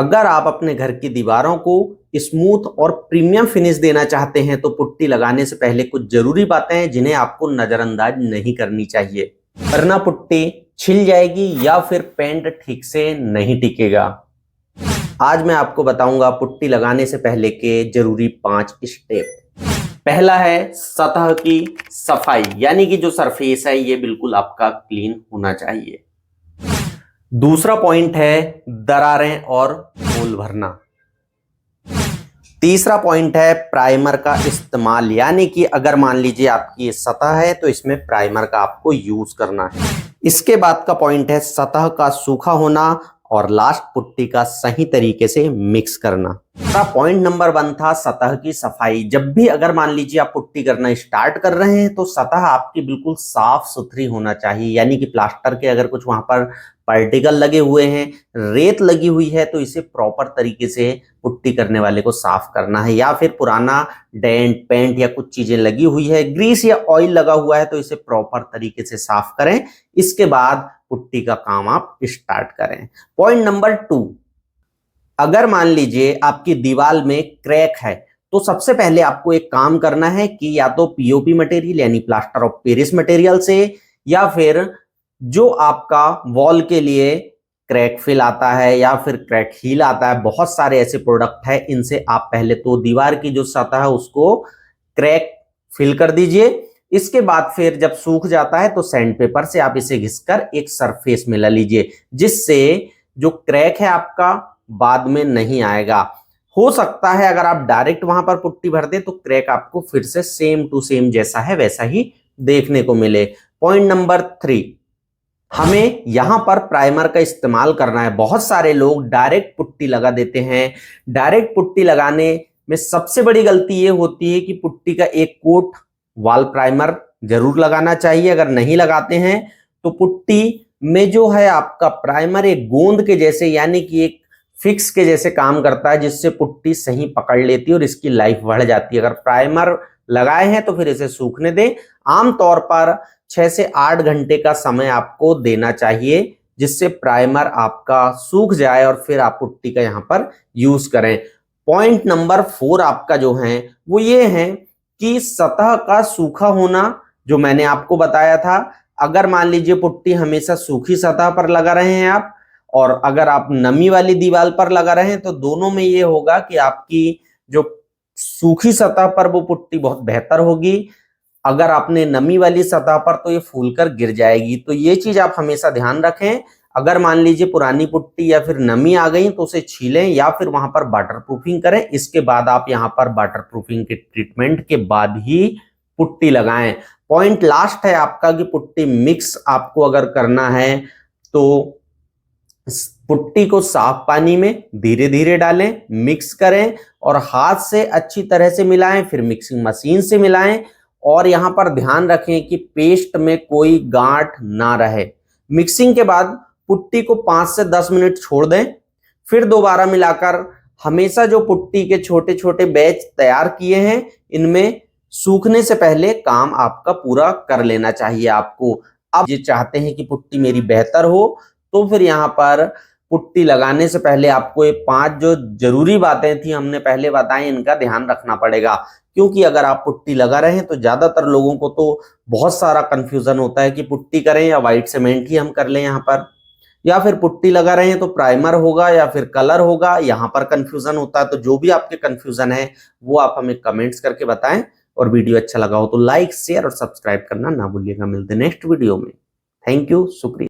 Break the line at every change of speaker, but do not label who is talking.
अगर आप अपने घर की दीवारों को स्मूथ और प्रीमियम फिनिश देना चाहते हैं तो पुट्टी लगाने से पहले कुछ जरूरी बातें हैं जिन्हें आपको नजरअंदाज नहीं करनी चाहिए, वरना पुट्टी छिल जाएगी या फिर पेंट ठीक से नहीं टिकेगा। आज मैं आपको बताऊंगा पुट्टी लगाने से पहले के जरूरी 5 स्टेप। पहला है सतह की सफाई, यानी कि जो सरफेस है ये बिल्कुल आपका क्लीन होना चाहिए। दूसरा पॉइंट है दरारें और होल भरना। तीसरा पॉइंट है प्राइमर का इस्तेमाल, यानी कि अगर मान लीजिए आपकी ये सतह है तो इसमें प्राइमर का आपको यूज करना है। इसके बाद का पॉइंट है सतह का सूखा होना और लास्ट पुट्टी का सही तरीके से मिक्स करना। पॉइंट नंबर 1 था सतह की सफाई। जब भी अगर मान लीजिए आप पुट्टी करना स्टार्ट कर रहे हैं तो सतह आपकी बिल्कुल साफ सुथरी होना चाहिए, यानी कि प्लास्टर के अगर कुछ वहां पर पार्टिकल लगे हुए हैं, रेत लगी हुई है तो इसे प्रॉपर तरीके से पुट्टी करने वाले को साफ करना है, या फिर पुराना डेंट पेंट या कुछ चीजें लगी हुई है, ग्रीस या ऑयल लगा हुआ है तो इसे प्रॉपर तरीके से साफ करें। इसके बाद पुट्टी का काम आप स्टार्ट करें। पॉइंट नंबर 2, अगर मान लीजिए आपकी दीवार में क्रैक है तो सबसे पहले आपको एक काम करना है कि या तो पीओपी मटेरियल यानी प्लास्टर ऑफ पेरिस मटेरियल से, या फिर जो आपका वॉल के लिए क्रैक फिल आता है या फिर क्रैक हील आता है, बहुत सारे ऐसे प्रोडक्ट है, इनसे आप पहले तो दीवार की जो सतह है उसको क्रैक फिल कर दीजिए। इसके बाद फिर जब सूख जाता है तो सैंड पेपर से आप इसे घिसकर एक सरफेस में ला लीजिए, जिससे जो क्रैक है आपका बाद में नहीं आएगा। हो सकता है अगर आप डायरेक्ट वहां पर पुट्टी भर दे तो क्रैक आपको फिर से सेम टू सेम जैसा है वैसा ही देखने को मिले। पॉइंट नंबर 3, हमें यहां पर प्राइमर का इस्तेमाल करना है। बहुत सारे लोग डायरेक्ट पुट्टी लगा देते हैं। डायरेक्ट पुट्टी लगाने में सबसे बड़ी गलती यह होती है कि पुट्टी का एक कोट वॉल प्राइमर जरूर लगाना चाहिए। अगर नहीं लगाते हैं तो पुट्टी में जो है आपका प्राइमर एक गोंद के जैसे, यानी कि एक फिक्स के जैसे काम करता है, जिससे पुट्टी सही पकड़ लेती है और इसकी लाइफ बढ़ जाती है। अगर प्राइमर लगाए हैं तो फिर इसे सूखने दें। आमतौर पर 6 से 8 घंटे का समय आपको देना चाहिए, जिससे प्राइमर आपका सूख जाए और फिर आप पुट्टी का यहां पर यूज करें। पॉइंट नंबर 4 आपका जो है वो ये है कि सतह का सूखा होना, जो मैंने आपको बताया था। अगर मान लीजिए पुट्टी हमेशा सूखी सतह पर लगा रहे हैं आप, और अगर आप नमी वाली दीवार पर लगा रहे हैं तो दोनों में ये होगा कि आपकी जो सूखी सतह पर वो पुट्टी बहुत बेहतर होगी। अगर आपने नमी वाली सतह पर तो ये फूलकर गिर जाएगी। तो ये चीज आप हमेशा ध्यान रखें। अगर मान लीजिए पुरानी पुट्टी या फिर नमी आ गई तो उसे छीलें या फिर वहां पर वाटर प्रूफिंग करें। इसके बाद आप यहां पर वाटर प्रूफिंग के ट्रीटमेंट के बाद ही पुट्टी लगाएं। पॉइंट लास्ट है आपका कि पुट्टी मिक्स आपको अगर करना है तो पुट्टी को साफ पानी में धीरे धीरे डालें, मिक्स करें और हाथ से अच्छी तरह से मिलाएं, फिर मिक्सिंग मशीन से मिलाएं। और यहां पर ध्यान रखें कि पेस्ट में कोई गांठ ना रहे। मिक्सिंग के बाद पुट्टी को 5 से 10 मिनट छोड़ दें, फिर दोबारा मिलाकर हमेशा जो पुट्टी के छोटे छोटे बैच तैयार किए हैं इनमें सूखने से पहले काम आपका पूरा कर लेना चाहिए आपको। अब ये चाहते हैं कि पुट्टी मेरी बेहतर हो तो फिर यहाँ पर पुट्टी लगाने से पहले आपको ये 5 जो जरूरी बातें थी हमने पहले बताई, इनका ध्यान रखना पड़ेगा। क्योंकि अगर आप पुट्टी लगा रहे हैं तो ज्यादातर लोगों को तो बहुत सारा कंफ्यूजन होता है कि पुट्टी करें या व्हाइट सीमेंट ही हम कर लें यहाँ पर, या फिर पुट्टी लगा रहे हैं तो प्राइमर होगा या फिर कलर होगा, यहाँ पर कंफ्यूजन होता है। तो जो भी आपके कंफ्यूजन है वो आप हमें कमेंट्स करके बताएं, और वीडियो अच्छा लगा हो तो लाइक शेयर और सब्सक्राइब करना ना भूलिएगा। मिलते नेक्स्ट वीडियो में। थैंक यू, शुक्रिया।